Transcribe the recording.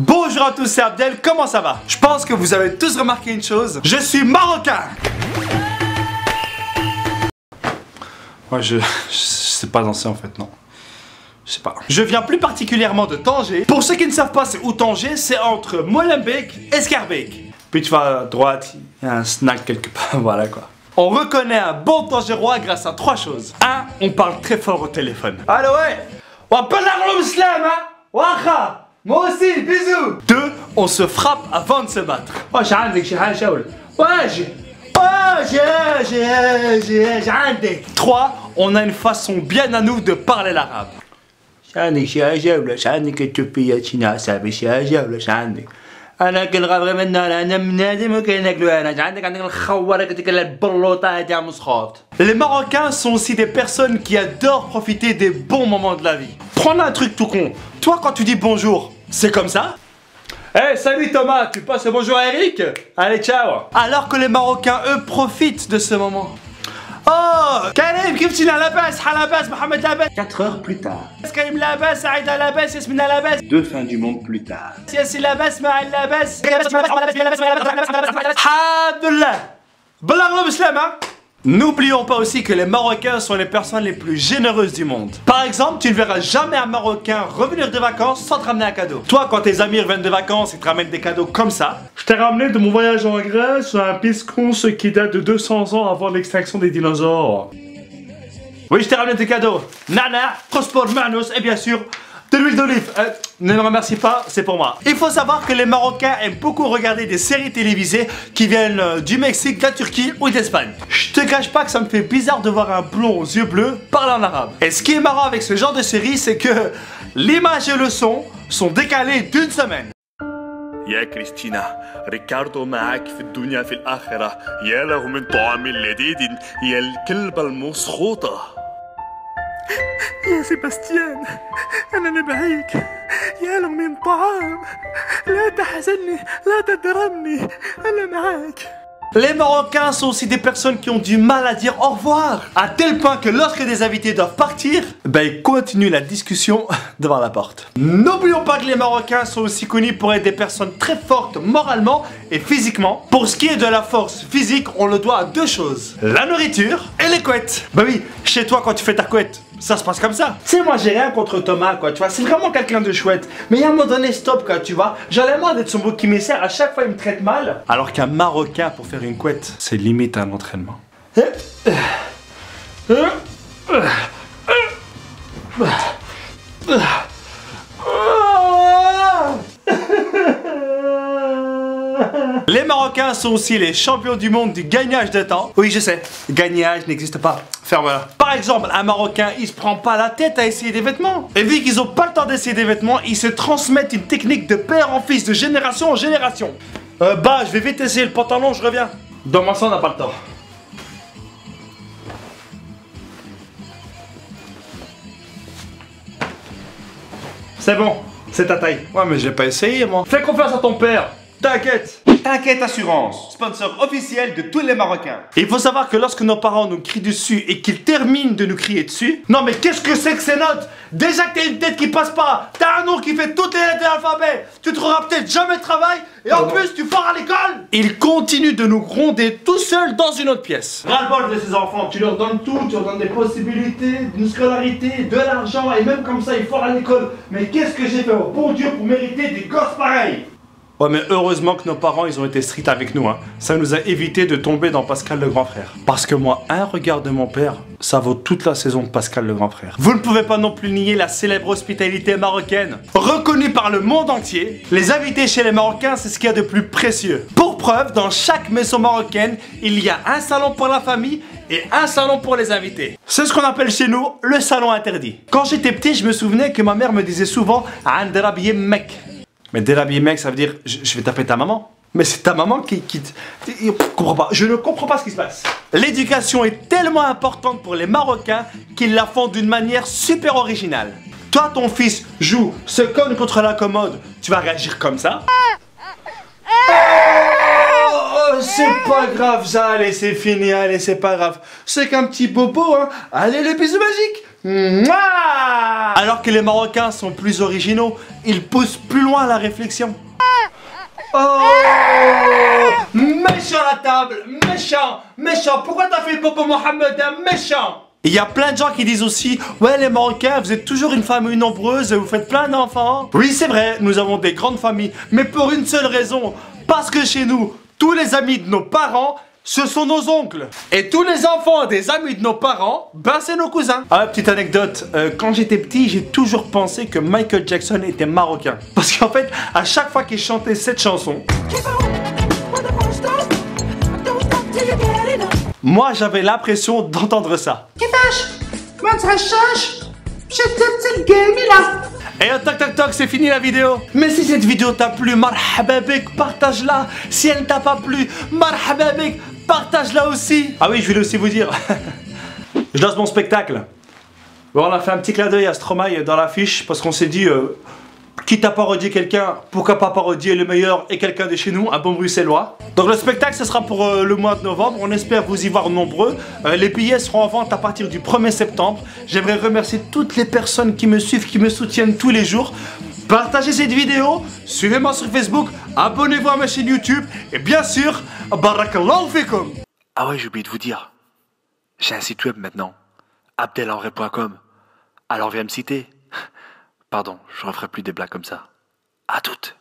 Bonjour à tous, c'est Abdel, comment ça va? Je pense que vous avez tous remarqué une chose, je suis marocain. Ouais, je sais pas danser en fait, non. Je sais pas. Je viens plus particulièrement de Tanger. Pour ceux qui ne savent pas c'est où Tanger, c'est entre Molenbeek et Schaerbeek. Puis tu vas à droite, il y a un snack quelque part, voilà quoi. On reconnaît un bon Tangérois grâce à trois choses. 1. On parle très fort au téléphone. Allô ouais. On parle l'islam, hein. Waha. Moi aussi, bisous. 2. On se frappe avant de se battre. Oh, j'ai عندك. 3. On a une façon bien à nous de parler l'arabe. انا كنغابغي منها انا بنادم وكناكلو انا عندك الخواره كتاكل البلوطه تاع مسخوط. Les Marocains sont aussi des personnes qui adorent profiter des bons moments de la vie. Prends un truc tout con. Toi quand tu dis bonjour, c'est comme ça? Hey, salut Thomas, tu passes le bonjour à Eric? Allez, ciao. Alors que les Marocains, eux, profitent de ce moment. Oh, Karim, كيف تينا لاباس حلاباس محمد لاباس. 4 heures plus tard. كريم لاباس سعيدة لاباس ياسمينة لاباس. 2 fins du monde plus tard. ياسين لاباس مع لاباس. الحمد لله. بلغنا بسلامة. N'oublions pas aussi que les Marocains sont les personnes les plus généreuses du monde. Par exemple, tu ne verras jamais un Marocain revenir de vacances sans te ramener un cadeau. Toi, quand tes amis reviennent de vacances et te ramènent des cadeaux comme ça. Je t'ai ramené de mon voyage en Grèce un pisconce qui date de 200 ans avant l'extinction des dinosaures. Oui, je t'ai ramené des cadeaux. Nana, transport Manus et bien sûr de l'huile d'olive. Ne me remercie pas, c'est pour moi. Il faut savoir que les Marocains aiment beaucoup regarder des séries télévisées qui viennent du Mexique, de la Turquie ou d'Espagne. Je te cache pas que ça me fait bizarre de voir un blond aux yeux bleus parler en arabe. Et ce qui est marrant avec ce genre de série, c'est que l'image et le son sont décalés d'une semaine. يا كريستينا ريكاردو معك في الدنيا في الآخرة يا له من طعام لذيذ يا الكلبة المسخوطة يا سيباستيان أنا نبعيك يا له من طعام لا تحزني لا تضربني أنا معاك. Les Marocains sont aussi des personnes qui ont du mal à dire au revoir. À tel point que lorsque des invités doivent partir, ben ils continuent la discussion devant la porte. N'oublions pas que les Marocains sont aussi connus pour être des personnes très fortes moralement et physiquement. Pour ce qui est de la force physique, on le doit à deux choses. La nourriture et les couettes. Bah oui, chez toi quand tu fais ta couette, ça se passe comme ça. Tu sais, moi j'ai rien contre Thomas, quoi, tu vois, c'est vraiment quelqu'un de chouette. Mais il y a un moment donné, stop, quoi, tu vois. J'en ai marre d'être son beau qui m'essert, à chaque fois il me traite mal. Alors qu'un Marocain, pour faire une couette, c'est limite un entraînement. Les Marocains sont aussi les champions du monde du gagnage de temps. Oui, je sais, gagnage n'existe pas. Ferme-la. Par exemple, un Marocain, il se prend pas la tête à essayer des vêtements. Et vu qu'ils ont pas le temps d'essayer des vêtements, ils se transmettent une technique de père en fils, de génération en génération. Bah, je vais vite essayer le pantalon, je reviens. Dans ma sang, on n'a pas le temps. C'est bon, c'est ta taille. Ouais, mais j'ai pas essayé, moi. Fais confiance à ton père. T'inquiète. T'inquiète Assurance, sponsor officiel de tous les Marocains. Il faut savoir que lorsque nos parents nous crient dessus et qu'ils terminent de nous crier dessus, non mais qu'est-ce que c'est que ces notes? Déjà que t'as une tête qui passe pas, t'as un nom qui fait toutes les lettres de l'alphabet, tu trouveras peut-être jamais de travail et en plus tu foires à l'école. Ils continuent de nous gronder tout seuls dans une autre pièce. Ras-le-bol de ces enfants, tu leur donnes tout, tu leur donnes des possibilités, une scolarité, de l'argent et même comme ça ils foirent à l'école. Mais qu'est-ce que j'ai fait au bon Dieu pour mériter des gosses pareils? Ouais, mais heureusement que nos parents ils ont été stricts avec nous, hein. Ça nous a évité de tomber dans Pascal le grand frère. Parce que moi, un regard de mon père, ça vaut toute la saison de Pascal le grand frère. Vous ne pouvez pas non plus nier la célèbre hospitalité marocaine. Reconnue par le monde entier, les invités chez les Marocains, c'est ce qu'il y a de plus précieux. Pour preuve, dans chaque maison marocaine, il y a un salon pour la famille et un salon pour les invités. C'est ce qu'on appelle chez nous le salon interdit. Quand j'étais petit, je me souvenais que ma mère me disait souvent « Andrab yemmek ». Mais dérhabiller mec, ça veut dire je vais taper ta maman. Mais c'est ta maman qui je comprends pas. Je ne comprends pas ce qui se passe. L'éducation est tellement importante pour les Marocains qu'ils la font d'une manière super originale. Toi, ton fils joue, se cogne contre la commode, tu vas réagir comme ça. Oh, c'est pas grave ça, allez c'est fini, allez c'est pas grave. C'est qu'un petit bobo, hein. Allez le bisou magique. Mouah. Alors que les Marocains sont plus originaux, ils poussent plus loin la réflexion. Oh, méchant la table, méchant, méchant. Pourquoi t'as fait popo Mohamed, un méchant? Il y a plein de gens qui disent aussi, ouais les Marocains, vous êtes toujours une famille nombreuse, vous faites plein d'enfants. Oui c'est vrai, nous avons des grandes familles, mais pour une seule raison, parce que chez nous, tous les amis de nos parents, ce sont nos oncles. Et tous les enfants des amis de nos parents, ben c'est nos cousins. Ah, petite anecdote, quand j'étais petit, j'ai toujours pensé que Michael Jackson était marocain. Parce qu'en fait, à chaque fois qu'il chantait cette chanson, moi j'avais l'impression d'entendre ça. Et toc toc toc, c'est fini la vidéo. Mais si cette vidéo t'a plu, marhaba bik, partage-la. Si elle t'a pas plu, marhaba bik, partage-la aussi. Ah oui, je voulais aussi vous dire, je lance mon spectacle. Bon, on a fait un petit clin d'œil à Stromae dans l'affiche parce qu'on s'est dit, quitte à parodier quelqu'un, pourquoi pas parodier le meilleur et quelqu'un de chez nous, un bon bruxellois. Donc le spectacle, ce sera pour le mois de novembre. On espère vous y voir nombreux. Les billets seront en vente à partir du 1er septembre. J'aimerais remercier toutes les personnes qui me suivent, qui me soutiennent tous les jours. Partagez cette vidéo, suivez-moi sur Facebook, abonnez-vous à ma chaîne YouTube et bien sûr, barakallahu fikum. Ah ouais, j'ai oublié de vous dire. J'ai un site web maintenant. abdelhenry.com. Alors viens me citer. Pardon, je referai plus des blagues comme ça. À toutes.